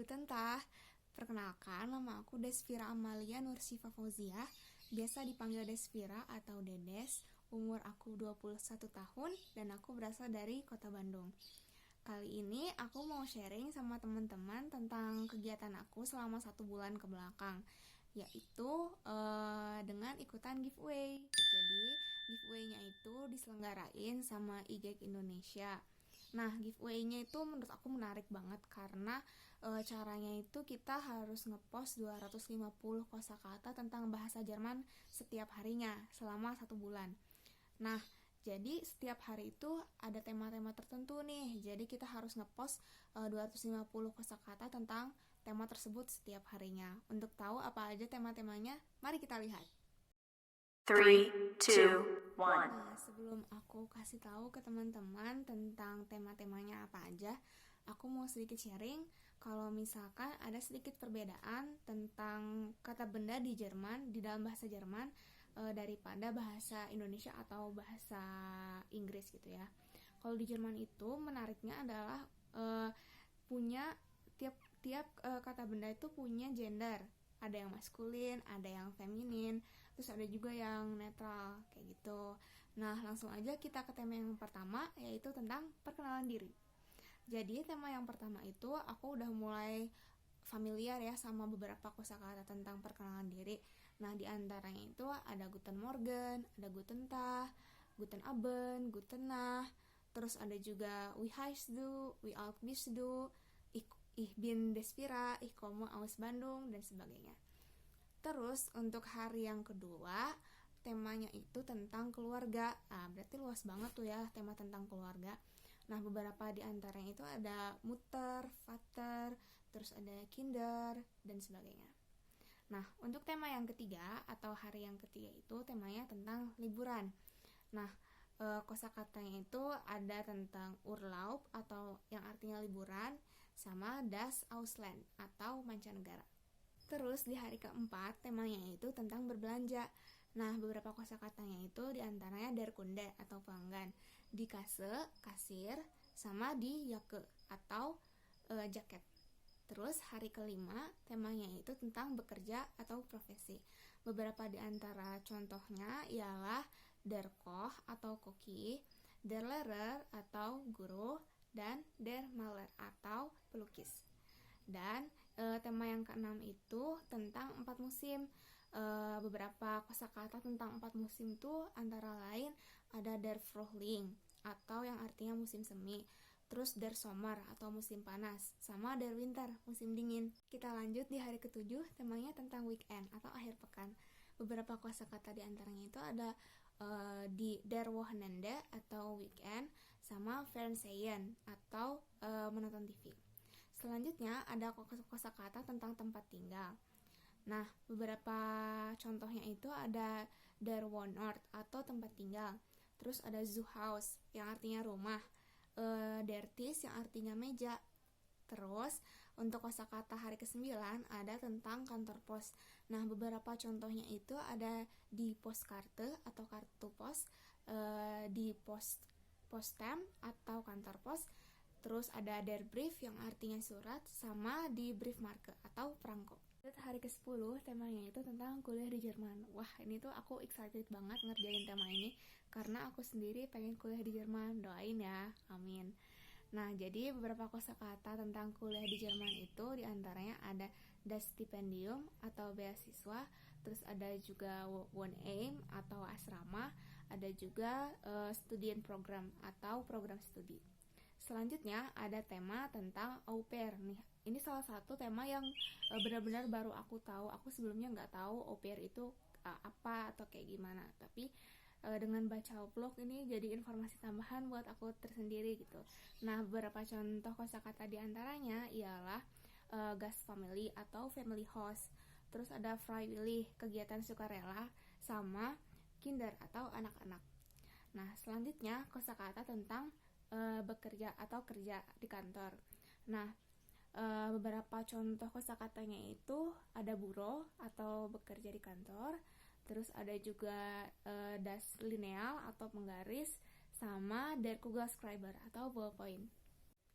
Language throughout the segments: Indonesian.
Guten Tag. Perkenalkan, nama aku Desvira Amalia Nursifa Fauziah, biasa dipanggil Desvira atau Dedes. Umur aku 21 tahun dan aku berasal dari Kota Bandung. Kali ini aku mau sharing sama teman-teman tentang kegiatan aku selama 1 bulan ke belakang, yaitu dengan ikutan giveaway. Jadi giveaway-nya itu diselenggarain sama IGEK Indonesia. Nah, giveaway-nya itu menurut aku menarik banget karena caranya itu kita harus ngepost 250 kosakata tentang bahasa Jerman setiap harinya selama 1 bulan. Nah, jadi setiap hari itu ada tema-tema tertentu nih. Jadi kita harus ngepost 250 kosakata tentang tema tersebut setiap harinya. Untuk tahu apa aja tema-temanya, mari kita lihat. 3, 2, 1. Nah, sebelum aku kasih tahu ke teman-teman tentang tema-temanya apa aja, aku mau sedikit sharing kalau misalkan ada sedikit perbedaan tentang kata benda di Jerman, di dalam bahasa Jerman daripada bahasa Indonesia atau bahasa Inggris gitu ya. Kalau di Jerman itu menariknya adalah punya tiap kata benda itu punya gender. Ada yang maskulin, ada yang feminin, terus ada juga yang netral kayak gitu. Nah, langsung aja kita ke tema yang pertama, yaitu tentang perkenalan diri. Jadi tema yang pertama itu aku udah mulai familiar ya sama beberapa kosakata tentang perkenalan diri. Nah, di antaranya itu ada Guten Morgen, ada Guten Tag, Guten Abend, Guten Nacht, terus ada juga Wie heißt du, Wie alt bist du, Ich bin Desvira, Ich komme aus Bandung, dan sebagainya. Terus untuk hari yang kedua, temanya itu tentang keluarga. Berarti luas banget tuh ya tema tentang keluarga. Nah, beberapa di antaranya itu ada Mutter, Vater, terus ada Kinder, dan sebagainya. Nah, untuk tema yang ketiga atau hari yang ketiga itu temanya tentang liburan. Nah, kosakatanya itu ada tentang Urlaub atau yang artinya liburan, sama Das Ausland atau mancanegara. Terus di hari keempat temanya itu tentang berbelanja. Nah, beberapa kosakatanya itu diantaranya der Kunde atau pelanggan, di Kasse, kasir, sama di Jacke atau jaket. Terus hari kelima temanya itu tentang bekerja atau profesi. Beberapa di antara contohnya ialah der Koch atau koki, der Lehrer atau guru, dan der Maler atau pelukis. Dan tema yang keenam itu tentang 4 musim. Beberapa kosakata tentang 4 musim itu antara lain ada der Frühling atau yang artinya musim semi, terus der Sommer atau musim panas, sama der Winter musim dingin. Kita lanjut di hari ketujuh, temanya tentang weekend atau akhir pekan. Beberapa kosakata di antaranya itu ada di der Wochenende atau weekend, sama Fernsehen atau menonton TV. Selanjutnya ada kosakata tentang tempat tinggal. Nah, beberapa contohnya itu ada der Wohnort atau tempat tinggal. Terus ada Zuhaus yang artinya rumah, der Tisch yang artinya meja. Terus untuk kosakata hari ke-9 ada tentang kantor pos. Nah, beberapa contohnya itu ada di Postkarte atau kartu pos, di Postem atau kantor pos. Terus ada der Brief yang artinya surat, sama di Briefmarke atau perangko. Hari ke-10 temanya itu tentang kuliah di Jerman. Wah, ini tuh aku excited banget ngerjain tema ini karena aku sendiri pengen kuliah di Jerman. Doain ya, amin. Nah, jadi beberapa kosakata tentang kuliah di Jerman itu diantaranya ada das Stipendium atau beasiswa, terus ada juga Wohneheim atau asrama, ada juga Studienprogramm atau program studi. Selanjutnya ada tema tentang au pair nih. Ini salah satu tema yang benar-benar baru aku tahu. Aku sebelumnya nggak tahu au pair itu apa atau kayak gimana. Tapi dengan baca blog ini jadi informasi tambahan buat aku tersendiri gitu. Nah, beberapa contoh kosakata di antaranya ialah Gastfamilie atau family host. Terus ada Freiwillig, kegiatan sukarela, sama Kinder atau anak-anak. Nah, selanjutnya kosakata tentang bekerja atau kerja di kantor. Nah, beberapa contoh kosakatanya itu ada bureau atau bekerja di kantor, terus ada juga das Lineal atau penggaris, sama der Kugelschreiber atau ballpoint.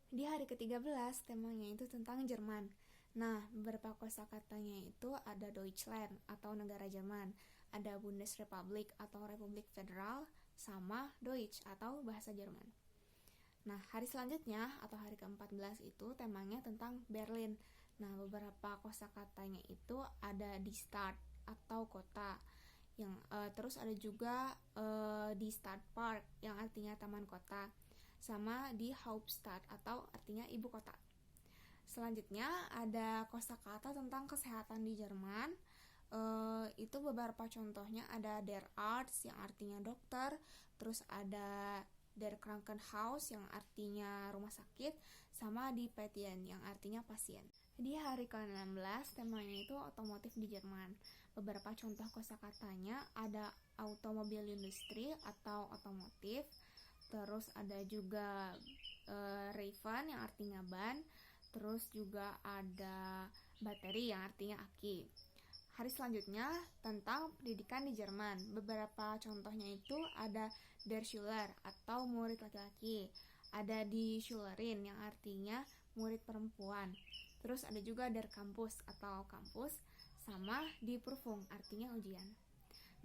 Di hari ke-13 temanya itu tentang Jerman. Nah, beberapa kosakatanya itu ada Deutschland atau negara Jerman, ada Bundesrepublik atau Republik Federal, sama Deutsch atau bahasa Jerman. Nah, hari selanjutnya atau hari ke-14 itu temanya tentang Berlin. Nah, beberapa kosakatanya itu ada di Stadt atau kota, yang terus ada juga di Stadtpark yang artinya taman kota, sama di Hauptstadt atau artinya ibu kota. Selanjutnya ada kosakata tentang kesehatan di Jerman. Itu beberapa contohnya ada der Arzt yang artinya dokter, terus ada der Krankenhaus yang artinya rumah sakit, sama di Patient yang artinya pasien. Di hari ke-16 temanya itu otomotif di Jerman. Beberapa contoh kosakatanya ada automobil industri atau otomotif, terus ada juga Reifen yang artinya ban, terus juga ada bateri yang artinya aki. Hari selanjutnya tentang pendidikan di Jerman. Beberapa contohnya itu ada der Schüler atau murid laki-laki, ada die Schülerin yang artinya murid perempuan, terus ada juga der Campus atau kampus, sama die Prüfung artinya ujian.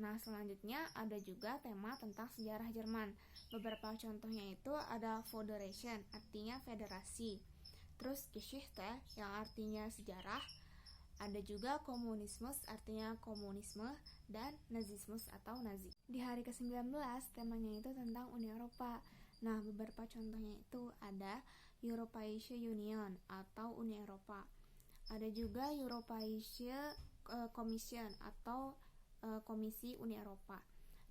Nah, selanjutnya ada juga tema tentang sejarah Jerman. Beberapa contohnya itu ada Föderation artinya federasi, terus Geschichte yang artinya sejarah, ada juga komunismus artinya komunisme, dan nazismus atau nazi. Di hari ke-19 temanya itu tentang Uni Eropa. Nah, beberapa contohnya itu ada Europäische Union atau Uni Eropa. Ada juga Europäische Commission atau Komisi Uni Eropa.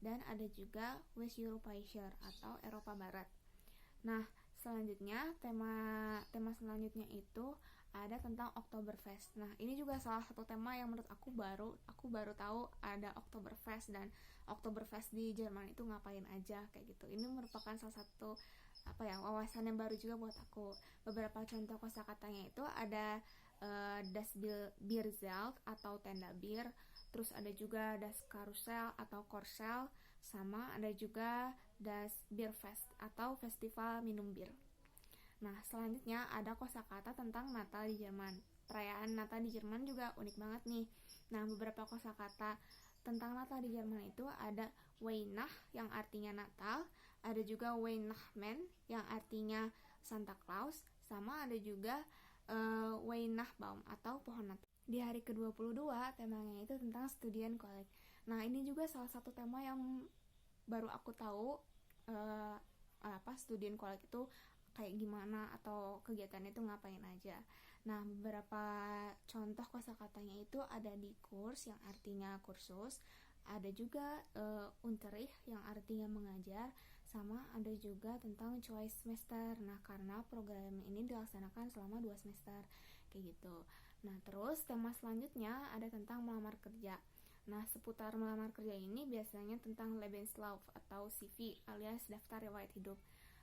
Dan ada juga Westeuropäische atau Eropa Barat. Nah, selanjutnya tema selanjutnya itu ada tentang Oktoberfest. Nah, ini juga salah satu tema yang menurut aku baru tahu ada Oktoberfest, dan Oktoberfest di Jerman itu ngapain aja kayak gitu. Ini merupakan salah satu wawasan yang baru juga buat aku. Beberapa contoh kosakatanya itu ada das Bierzelt atau tenda bir, terus ada juga das Karussell atau korsel, sama ada juga das Bierfest atau festival minum bir. Nah, selanjutnya ada kosakata tentang Natal di Jerman. Perayaan Natal di Jerman juga unik banget nih. Nah, beberapa kosakata tentang Natal di Jerman itu ada Weihnacht yang artinya Natal, ada juga Weihnachtsmann yang artinya Santa Claus, sama ada juga Weihnachtsbaum atau pohon Natal. Di hari ke-22 temanya itu tentang Studienkolleg. Nah, ini juga salah satu tema yang baru aku tahu, Studienkolleg itu kayak gimana atau kegiatannya itu ngapain aja. Nah, beberapa contoh kosakatanya itu ada di kurs yang artinya kursus, ada juga Unterricht yang artinya mengajar, sama ada juga tentang choice semester. Nah, karena program ini dilaksanakan selama 2 semester kayak gitu. Nah, terus tema selanjutnya ada tentang melamar kerja. Nah, seputar melamar kerja ini biasanya tentang Lebenslauf atau CV alias daftar riwayat hidup.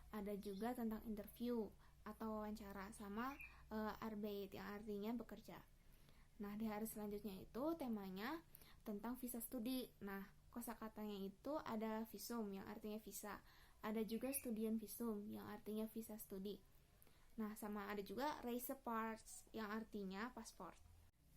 Ada juga tentang interview atau wawancara, sama Arbeit yang artinya bekerja. Nah, di hari selanjutnya itu temanya tentang visa studi. Nah, kosakatanya itu ada visum yang artinya visa, ada juga Studienvisum yang artinya visa studi. Nah, sama ada juga Reisepass yang artinya paspor.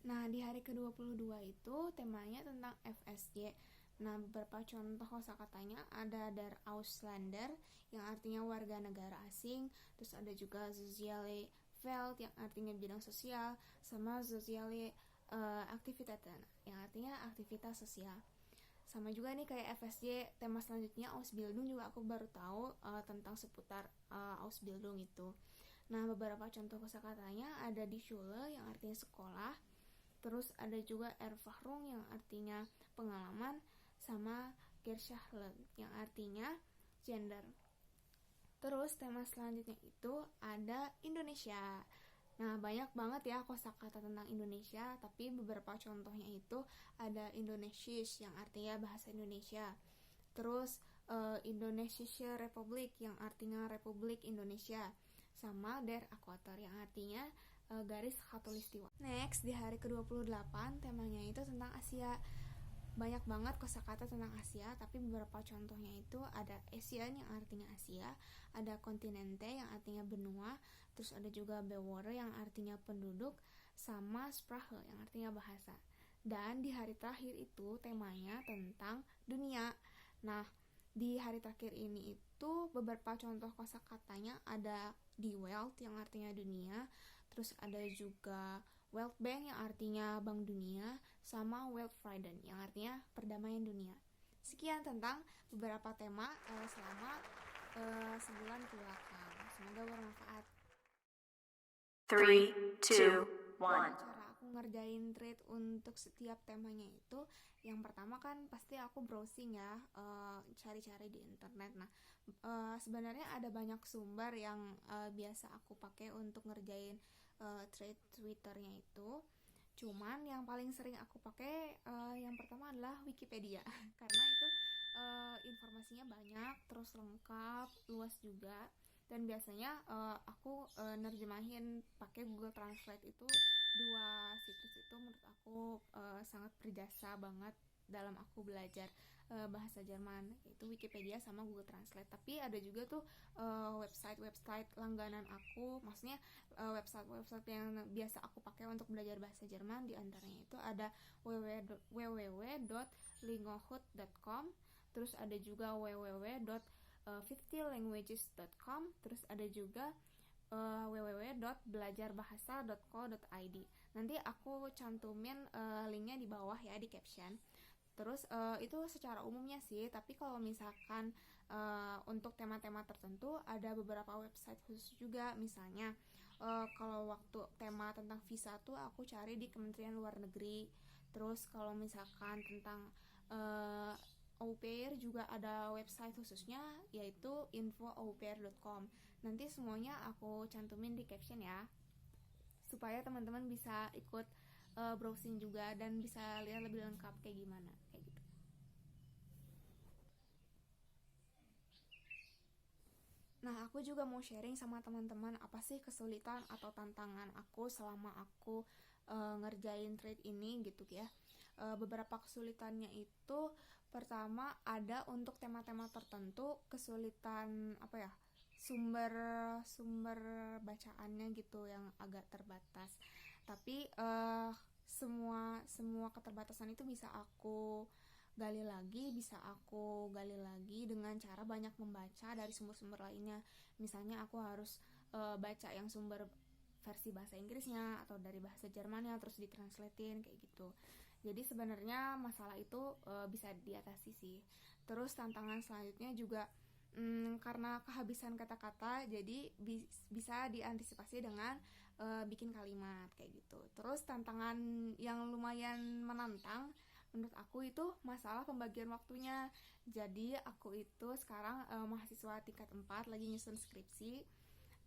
Nah, di hari ke-22 itu temanya tentang FSG. Nah, beberapa contoh kosakatanya ada der Ausländer yang artinya warga negara asing, terus ada juga Soziale Welt yang artinya bidang sosial, sama Soziale Aktiviteiten yang artinya aktivitas sosial. Sama juga nih kayak FSG, tema selanjutnya Ausbildung juga aku baru tahu tentang seputar Ausbildung itu. Nah, beberapa contoh kosakatanya ada die Schule yang artinya sekolah, terus ada juga Erfahrung yang artinya pengalaman, sama Geschlecht yang artinya gender. Terus tema selanjutnya itu ada Indonesia. Nah, banyak banget ya kosakata tentang Indonesia, tapi beberapa contohnya itu ada Indonesisch yang artinya bahasa Indonesia. Terus Indonesische Republik yang artinya Republik Indonesia, sama der Äquator yang artinya garis khatulistiwa. Next, di hari ke-28 temanya itu tentang Asia. banyak banget kosakata tentang Asia, tapi beberapa contohnya itu ada Asian yang artinya Asia, ada kontinente yang artinya benua, terus ada juga Bewore yang artinya penduduk, sama Sprache yang artinya bahasa. Dan di hari terakhir itu temanya tentang dunia. Nah, di hari terakhir ini itu beberapa contoh kosakatanya ada di Welt yang artinya dunia, terus ada juga World Bank yang artinya Bank Dunia, sama World Frieden yang artinya perdamaian dunia. Sekian tentang beberapa tema selama sebulan ke belakang. Semoga bermanfaat. 3, 2, 1. Cara aku ngerjain trade untuk setiap temanya itu, yang pertama kan pasti aku browsing ya, cari-cari di internet. Nah, sebenarnya ada banyak sumber yang biasa aku pakai untuk ngerjain trade Twitternya itu. Cuman yang paling sering aku pakai yang pertama adalah Wikipedia karena itu informasinya banyak, terus lengkap, luas juga. Dan biasanya aku nerjemahin pakai Google Translate. Itu dua situs itu menurut aku sangat berjasa banget dalam aku belajar bahasa Jerman, yaitu Wikipedia sama Google Translate. Tapi ada juga tuh website langganan aku, maksudnya website yang biasa aku pakai untuk belajar bahasa Jerman. Di antaranya itu ada www.lingohut.com, terus ada juga www.50languages.com, terus ada juga www.belajarbahasa.co.id. Nanti aku cantumin linknya di bawah ya di caption. Terus itu secara umumnya sih, tapi kalau misalkan untuk tema-tema tertentu ada beberapa website khusus juga. Misalnya kalau waktu tema tentang visa tuh aku cari di Kementerian Luar Negeri. Terus kalau misalkan tentang au pair juga ada website khususnya, yaitu info.aupair.com. Nanti semuanya aku cantumin di caption ya, supaya teman-teman bisa ikut browsing juga dan bisa lihat lebih lengkap kayak gimana, kayak gitu. Nah, aku juga mau sharing sama teman-teman apa sih kesulitan atau tantangan aku selama aku ngerjain trade ini gitu ya. Beberapa kesulitannya itu, pertama ada untuk tema-tema tertentu kesulitan apa ya, sumber bacaannya gitu yang agak terbatas. Tapi semua keterbatasan itu bisa aku gali lagi dengan cara banyak membaca dari sumber-sumber lainnya. Misalnya aku harus baca yang sumber versi bahasa Inggrisnya atau dari bahasa Jermannya, terus ditranslatein kayak gitu. Jadi sebenarnya masalah itu bisa diatasi sih. Terus tantangan selanjutnya juga karena kehabisan kata-kata, jadi bisa diantisipasi dengan bikin kalimat kayak gitu. Terus tantangan yang lumayan menantang menurut aku itu masalah pembagian waktunya. Jadi aku itu sekarang mahasiswa tingkat 4 lagi nyusun skripsi.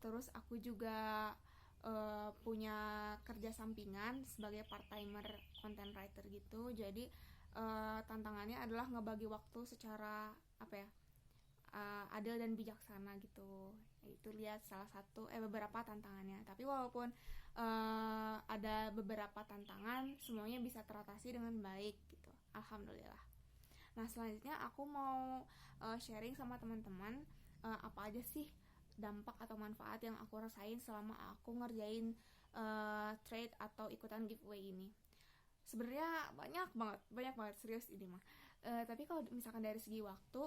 Terus aku juga punya kerja sampingan sebagai part-timer content writer gitu. Jadi tantangannya adalah ngebagi waktu secara apa ya, adil dan bijaksana gitu. Itu lihat salah satu beberapa tantangannya. Tapi walaupun ada beberapa tantangan, semuanya bisa teratasi dengan baik gitu. Alhamdulillah. Nah, selanjutnya aku mau sharing sama teman-teman apa aja sih dampak atau manfaat yang aku rasain selama aku ngerjain trade atau ikutan giveaway ini. Sebenarnya banyak banget serius ini mah. Tapi kalau misalkan dari segi waktu,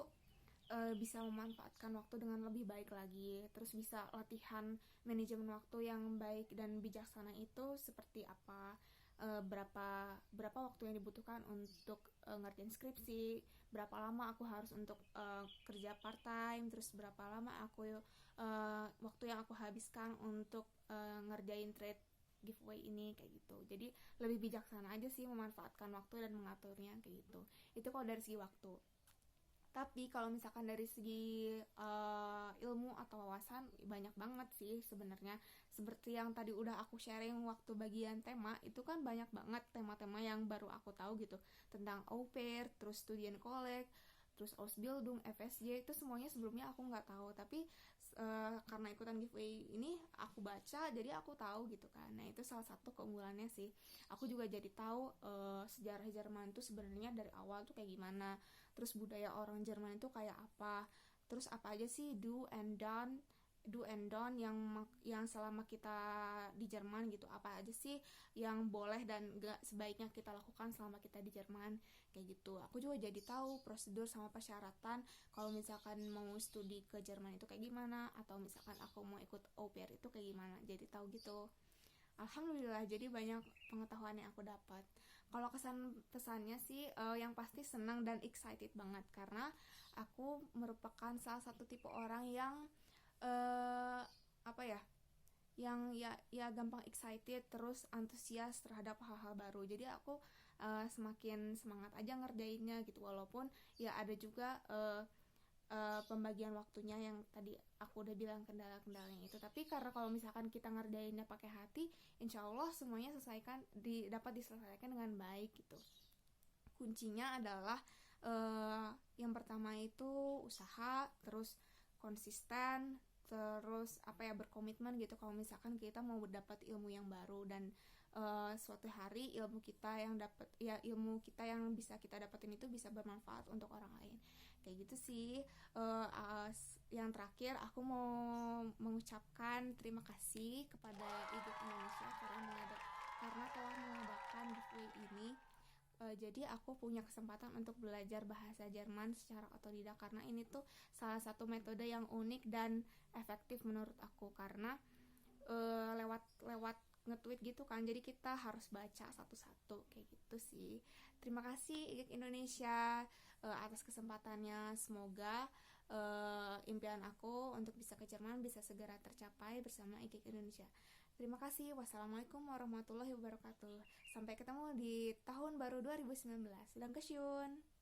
bisa memanfaatkan waktu dengan lebih baik lagi. Terus bisa latihan manajemen waktu yang baik dan bijaksana itu seperti apa, berapa waktu yang dibutuhkan untuk ngerjain skripsi, berapa lama aku harus untuk kerja part time, terus berapa lama aku waktu yang aku habiskan untuk ngerjain trade giveaway ini kayak gitu. Jadi lebih bijaksana aja sih memanfaatkan waktu dan mengaturnya kayak gitu. Itu kalau dari segi waktu. Tapi kalau misalkan dari segi ilmu atau wawasan, banyak banget sih sebenarnya. Seperti yang tadi udah aku sharing waktu bagian tema, itu kan banyak banget tema-tema yang baru aku tahu gitu. Tentang au pair, terus Studienkolleg, terus Ausbildung, FSJ, itu semuanya sebelumnya aku nggak tahu. Tapi karena ikutan giveaway ini aku baca, jadi aku tahu gitu kan. Nah itu salah satu keunggulannya sih. Aku juga jadi tahu sejarah Jerman tuh sebenarnya dari awal tuh kayak gimana, terus budaya orang Jerman itu kayak apa, terus apa aja sih do and don't yang selama kita di Jerman gitu, apa aja sih yang boleh dan gak sebaiknya kita lakukan selama kita di Jerman kayak gitu. Aku juga jadi tahu prosedur sama persyaratan kalau misalkan mau studi ke Jerman itu kayak gimana, atau misalkan aku mau ikut au pair itu kayak gimana, jadi tahu gitu. Alhamdulillah, jadi banyak pengetahuan yang aku dapat. Kalau kesan pesannya sih yang pasti senang dan excited banget, karena aku merupakan salah satu tipe orang yang apa ya, yang ya gampang excited, terus antusias terhadap hal-hal baru. Jadi aku semakin semangat aja ngerjainnya gitu, walaupun ya ada juga pembagian waktunya yang tadi aku udah bilang kendala-kendalanya itu. Tapi karena kalau misalkan kita ngerjainnya pakai hati, insya Allah semuanya dapat diselesaikan dengan baik gitu. Kuncinya adalah yang pertama itu usaha, terus konsisten, terus berkomitmen gitu. Kalau misalkan kita mau dapat ilmu yang baru, dan suatu hari ilmu kita yang bisa kita dapetin itu bisa bermanfaat untuk orang lain, kayak gitu sih. Yang terakhir aku mau mengucapkan terima kasih kepada IGIK Indonesia karena telah mengadakan giveaway ini. Jadi aku punya kesempatan untuk belajar bahasa Jerman secara otodidak, karena ini tuh salah satu metode yang unik dan efektif menurut aku, karena lewat nge-tweet gitu kan, jadi kita harus baca satu-satu kayak gitu sih. Terima kasih IGIK Indonesia atas kesempatannya. Semoga impian aku untuk bisa ke Jerman bisa segera tercapai bersama IGIK Indonesia. Terima kasih. Wassalamualaikum warahmatullahi wabarakatuh. Sampai ketemu di tahun baru 2019. Dankeschön.